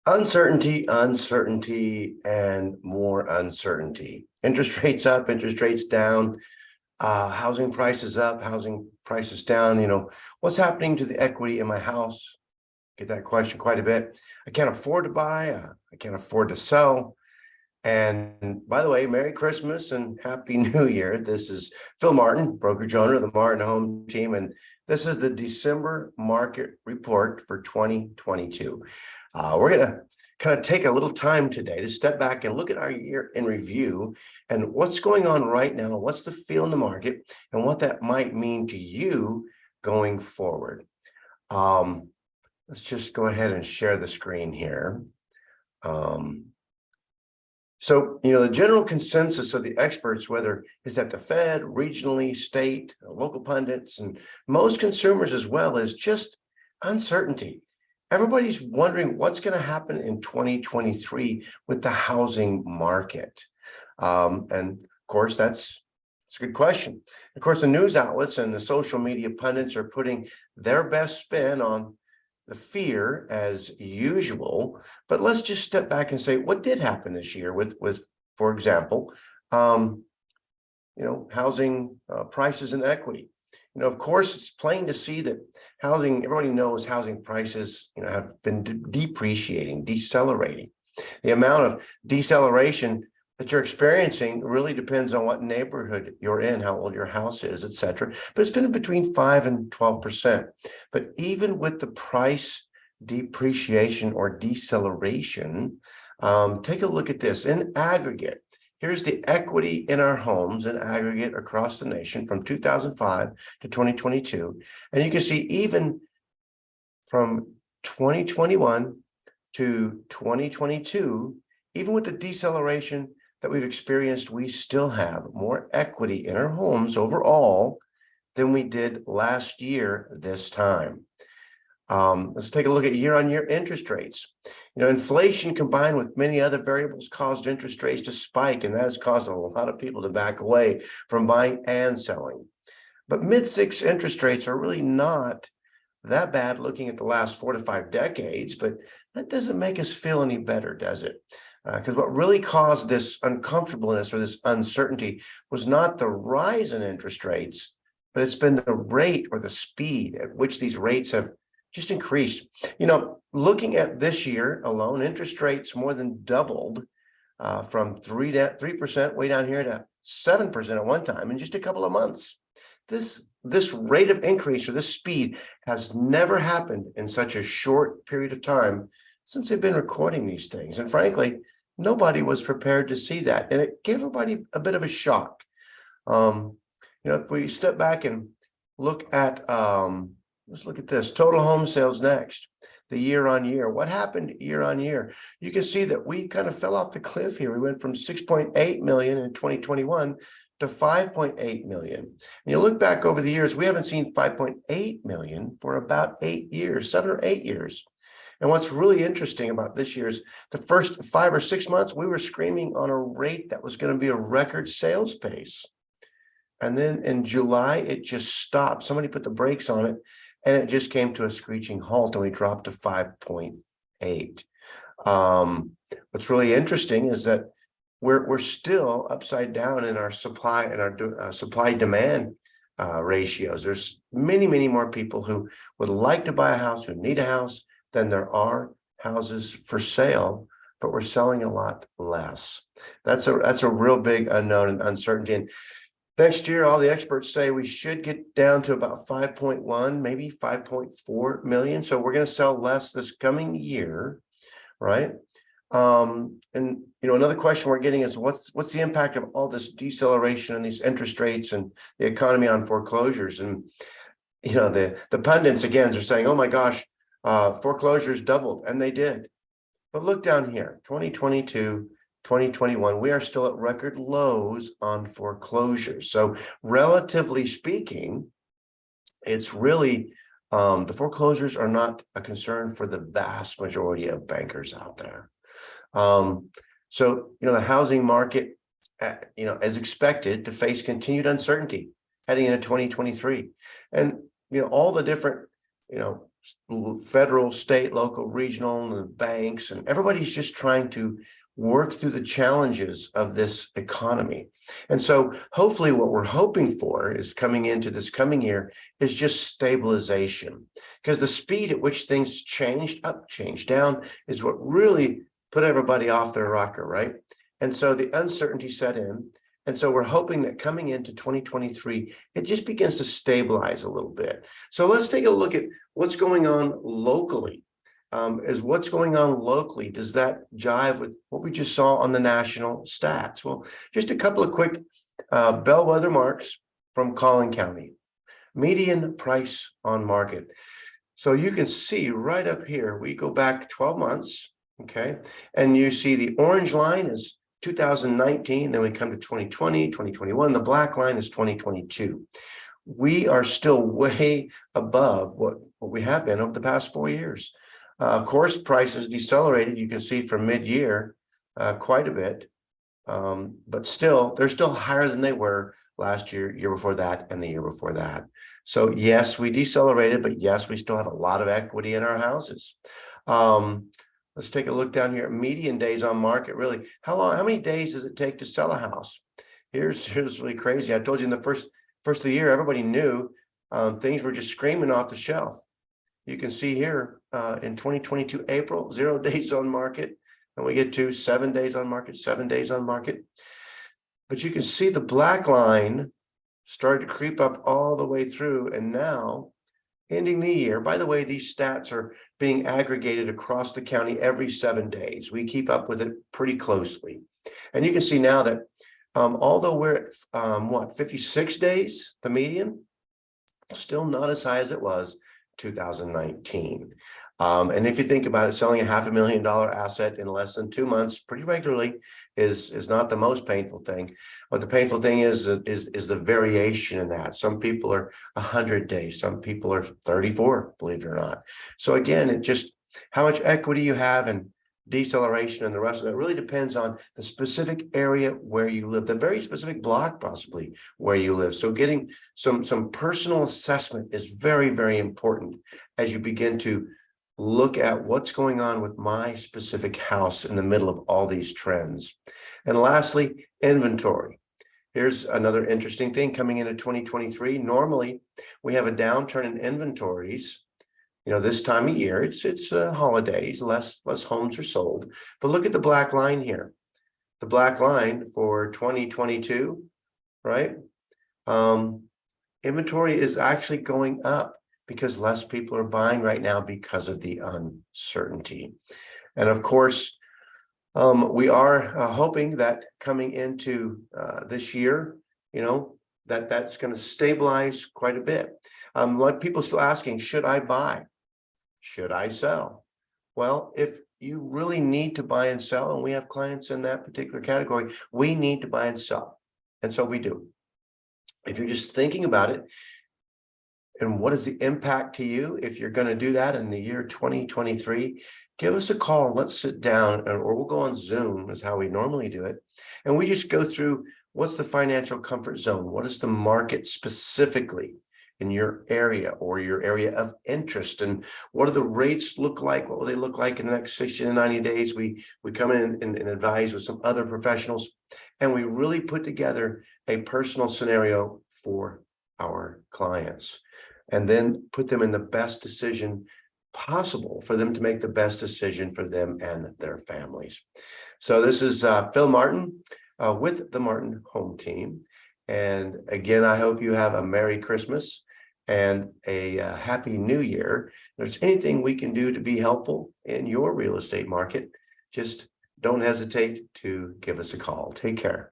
Uncertainty, uncertainty, and more uncertainty. Interest rates up, interest rates down, housing prices up, housing prices down. What's happening to the equity in my house? Get that question quite a bit. I can't afford to buy, I can't afford to sell. And by the way, Merry Christmas and Happy New Year. This is Phil Martin, brokerage owner of the Martin Home Team, and this is the December market report for 2022. We're going to kind of take a little time today to step back and look at our year in review and what's going on right now, what's the feel in the market, and what that might mean to you going forward. Let's just go ahead and share the screen here. So, the general consensus of the experts, whether it's at the Fed, regionally, state, local pundits, and most consumers as well, is just uncertainty. Everybody's wondering what's going to happen in 2023 with the housing market. And of course, that's a good question. Of course, the news outlets and the social media pundits are putting their best spin on the fear as usual, but let's just step back and say what did happen this year with for example, housing prices and equity. Of course, it's plain to see that everybody knows housing prices, have been depreciating, decelerating. The amount of deceleration that you're experiencing really depends on what neighborhood you're in, how old your house is, et cetera. But it's been between 5 and 12%. But even with the price depreciation or deceleration, take a look at this. In aggregate, here's the equity in our homes in aggregate across the nation from 2005 to 2022. And you can see even from 2021 to 2022, even with the deceleration that we've experienced, we still have more equity in our homes overall than we did last year this time. Let's take a look at year-on-year interest rates. Inflation combined with many other variables caused interest rates to spike, and that has caused a lot of people to back away from buying and selling. But mid-six interest rates are really not that bad looking at the last 4 to 5 decades, but that doesn't make us feel any better, does it? Because what really caused this uncomfortableness or this uncertainty was not the rise in interest rates, but it's been the rate or the speed at which these rates have just increased. Looking at this year alone, interest rates more than doubled from 3% way down here to 7% at one time in just a couple of months. This rate of increase or this speed has never happened in such a short period of time since they've been recording these things. And frankly, nobody was prepared to see that. And it gave everybody a bit of a shock. If we step back and look at, let's look at this, total home sales next, the year on year. What happened year on year? You can see that we kind of fell off the cliff here. We went from 6.8 million in 2021 to 5.8 million. And you look back over the years, we haven't seen 5.8 million for about 8 years, 7 or 8 years. And what's really interesting about this year's, the first 5 or 6 months, we were screaming on a rate that was going to be a record sales pace. And then in July, it just stopped. Somebody put the brakes on it, and it just came to a screeching halt, and we dropped to 5.8. What's really interesting is that we're still upside down in our supply and our supply demand ratios. There's many more people who would like to buy a house, who need a house, than there are houses for sale, but we're selling a lot less. That's a real big unknown and uncertainty. And next year, all the experts say we should get down to about 5.1, maybe 5.4 million. So we're going to sell less this coming year, right? And another question we're getting is what's the impact of all this deceleration and these interest rates and the economy on foreclosures? And the pundits again are saying, oh my gosh, foreclosures doubled, and they did. But look down here, 2022, 2021, we are still at record lows on foreclosures. So relatively speaking, it's really the foreclosures are not a concern for the vast majority of bankers out there. So the housing market, is expected to face continued uncertainty heading into 2023, and all the different federal, state, local, regional, and banks, and everybody's just trying to work through the challenges of this economy. And so hopefully what we're hoping for is coming into this coming year is just stabilization, because the speed at which things changed up, changed down is what really put everybody off their rocker, right? And so the uncertainty set in. And so we're hoping that coming into 2023, it just begins to stabilize a little bit. So let's take a look at what's going on locally. What's going on locally, does that jive with what we just saw on the national stats? Well, just a couple of quick bellwether marks from Collin County. Median price on market. So you can see right up here, we go back 12 months, okay? And you see the orange line is 2019, then we come to 2020, 2021, the black line is 2022. We are still way above what we have been over the past 4 years. Of course, prices decelerated, you can see from mid-year quite a bit, but still, they're still higher than they were last year, year before that, and the year before that. So yes, we decelerated, but yes, we still have a lot of equity in our houses. Let's take a look down here. Median days on market, really. How many days does it take to sell a house? Here's really crazy. I told you in the first of the year, everybody knew things were just screaming off the shelf. You can see here in 2022, April, 0 days on market, and we get to 7 days on market, 7 days on market. But you can see the black line started to creep up all the way through, and now ending the year. By the way, these stats are being aggregated across the county every 7 days. We keep up with it pretty closely. And you can see now that although we're at 56 days, the median, still not as high as it was 2019. And if you think about it, selling a $500,000 asset in less than 2 months pretty regularly is not the most painful thing. But the painful thing is the variation in that. Some people are 100 days, some people are 34, believe it or not. So again, it just how much equity you have and deceleration and the rest of that really depends on the specific area where you live, the very specific block possibly where you live. So getting some personal assessment is very, very important as you begin to look at what's going on with my specific house in the middle of all these trends. And lastly, inventory. Here's another interesting thing coming into 2023. Normally, we have a downturn in inventories. You know, this time of year, it's holidays, less homes are sold. But look at the black line here. The black line for 2022, right? Inventory is actually going up because less people are buying right now because of the uncertainty. And of course, we are hoping that coming into this year, you know, that's going to stabilize quite a bit. Like people still asking, should I buy? Should I sell? Well, if you really need to buy and sell, and we have clients in that particular category, we need to buy and sell. And so we do. If you're just thinking about it, and what is the impact to you if you're going to do that in the year 2023, give us a call. Let's sit down, or we'll go on Zoom is how we normally do it. And we just go through what's the financial comfort zone? What is the market specifically in your area or your area of interest, and what do the rates look like? What will they look like in the next 60 to 90 days? We come in and advise with some other professionals, and we really put together a personal scenario for our clients, and then put them in the best decision possible for them to make the best decision for them and their families. So this is Phil Martin with the Martin Home Team. And again, I hope you have a Merry Christmas and a Happy New Year. If there's anything we can do to be helpful in your real estate market, just don't hesitate to give us a call. Take care.